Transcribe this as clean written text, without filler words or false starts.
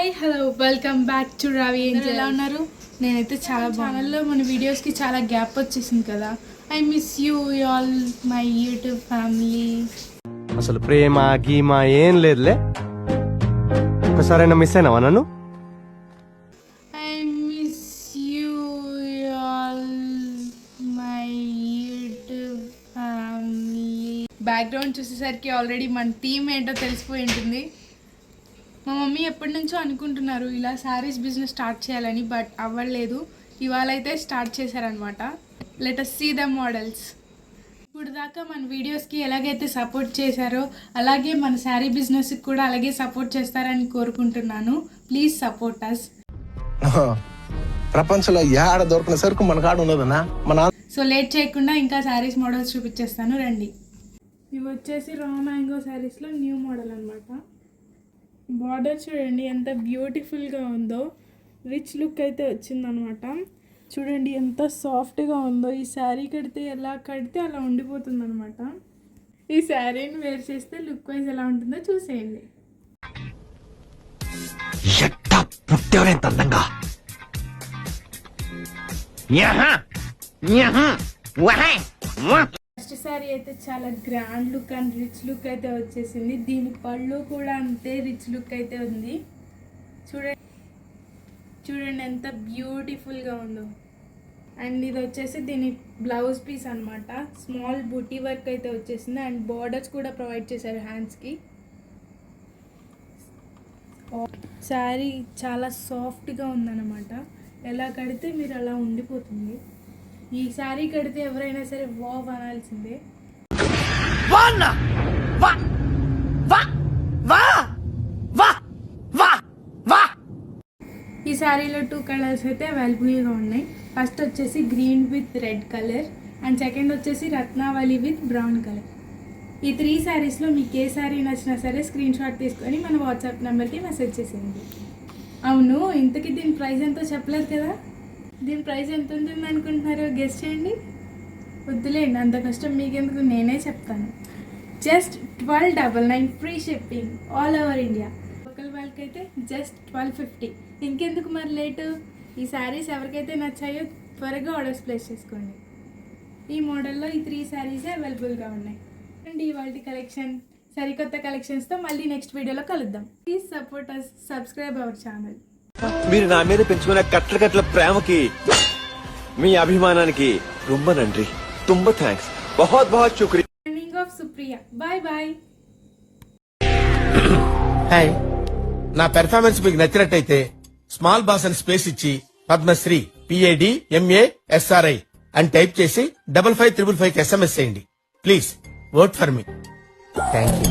Hi hello welcome back to Ravi Angel. ఎలా ఉన్నారు? నేనైతే చాలా ఛానల్లో మన వీడియోస్కి చాలా గ్యాప్ వచ్చేసింది కదా. I miss you all my YouTube family. అసలు ప్రేమ గీమా ఏం లేదులే. ఒకసారైనా మిస్ అయినావా నన్ను? I miss you all my YouTube family. Background చూసేసరికి ఆల్రెడీ మన థీమ్ ఏంటో తెలిసిపోయి ఉంటుంది. మా మమ్మీ ఎప్పటి నుంచో అనుకుంటున్నారు ఇలా శారీస్ బిజినెస్ స్టార్ట్ చేయాలని, బట్ అవ్వలేదు. ఇవాళ అయితే స్టార్ట్ చేశారనమాట. Let us see the models. ఇప్పుడు దాకా మన వీడియోస్కి ఎలాగైతే సపోర్ట్ చేశారో అలాగే మన శారీ బిజినెస్కి కూడా అలాగే సపోర్ట్ చేస్తారని కోరుకుంటున్నాను. Please support us. ప్రపంచంలో ఏడ దొరికిన సరుకు మన కాడ ఉన్నదన్నా. సో లేట్ చేయకుండా ఇంకా శారీస్ మోడల్స్ చూపించేస్తాను, రండి. ఇవి వచ్చేసి రా మ్యాంగో శారీస్లో న్యూ మోడల్ అనమాట. బార్డర్ చూడండి ఎంత బ్యూటిఫుల్గా ఉందో. రిచ్ లుక్ అయితే వచ్చిందనమాట. చూడండి ఎంత సాఫ్ట్గా ఉందో. ఈ శారీ కడితే ఎలా కడితే అలా ఉండిపోతుంది అనమాట. ఈ శారీని వేర్ చేస్తే లుక్ వైజ్ ఎలా ఉంటుందో చూసేయండి. ఫస్ట్ శారీ అయితే చాలా grand look and rich look అయితే వచ్చేసింది. దీని పళ్ళు కూడా అంతే రిచ్ లుక్ అయితే ఉంది. చూడండి ఎంత బ్యూటిఫుల్గా ఉందో. అండ్ ఇది వచ్చేసి దీని బ్లౌజ్ పీస్ అనమాట. స్మాల్ బూటీ వర్క్ అయితే వచ్చేసింది అండ్ బార్డర్స్ కూడా ప్రొవైడ్ చేశారు హ్యాండ్స్కి. శారీ చాలా సాఫ్ట్గా ఉందన్నమాట. ఎలా కడితే మీరు అలా ఉండిపోతుంది. ఈ శారీ కడితే ఎవరైనా సరే వావ్ అనాల్సిందే. ఈ శారీలో 2 కలర్స్ అయితే అవైలబుల్గా ఉన్నాయి. ఫస్ట్ వచ్చేసి green with red colour and second వచ్చేసి రత్నావళి విత్ బ్రౌన్ కలర్. ఈ 3 శారీస్లో మీకు ఏ శారీ నచ్చినా సరే స్క్రీన్ షాట్ తీసుకొని మన వాట్సాప్ నెంబర్కి మెసేజ్ చేసేయండి. అవును, ఇంతకీ దీని ప్రైస్ ఎంతో చెప్పలేదు కదా. దీని ప్రైస్ ఎంత ఉంటుంది అనుకుంటున్నారో గెస్ చేయండి. వద్దులేండి, అంత కష్టం మీకెందుకు, నేనే చెప్తాను. Just 1299 free shipping all over India. Local వాళ్ళకైతే జస్ట్ 1250. ఇంకెందుకు మరి లేటు? ఈ శారీస్ ఎవరికైతే నచ్చాయో త్వరగా ఆర్డర్స్ ప్లేస్ చేసుకోండి. ఈ మోడల్లో ఈ 3 శారీసే అవైలబుల్గా ఉన్నాయి. అండ్ ఇవాళ కలెక్షన్ సరికొత్త కలెక్షన్స్తో మళ్ళీ నెక్స్ట్ వీడియోలో కలుద్దాం. Please support us, subscribe our channel. మీరు నా మీద పెంచుకున్న కట్ల ప్రేమకి, మీ అభిమానానికి రొమ్మ నండ్రి. తుంబ థ్యాంక్స్. బహుత్ బహుత్ శుక్రియా. Signing off Supriya. Bye bye. Hi, నా పెర్ఫార్మెన్స్ మీకు నచ్చినట్టయితే స్మాల్ బాస్ అని స్పేస్ ఇచ్చి పద్మశ్రీ PADMASRI అని టైప్ చేసి 5555 SMS చేయండి. Please vote for me. Thank you.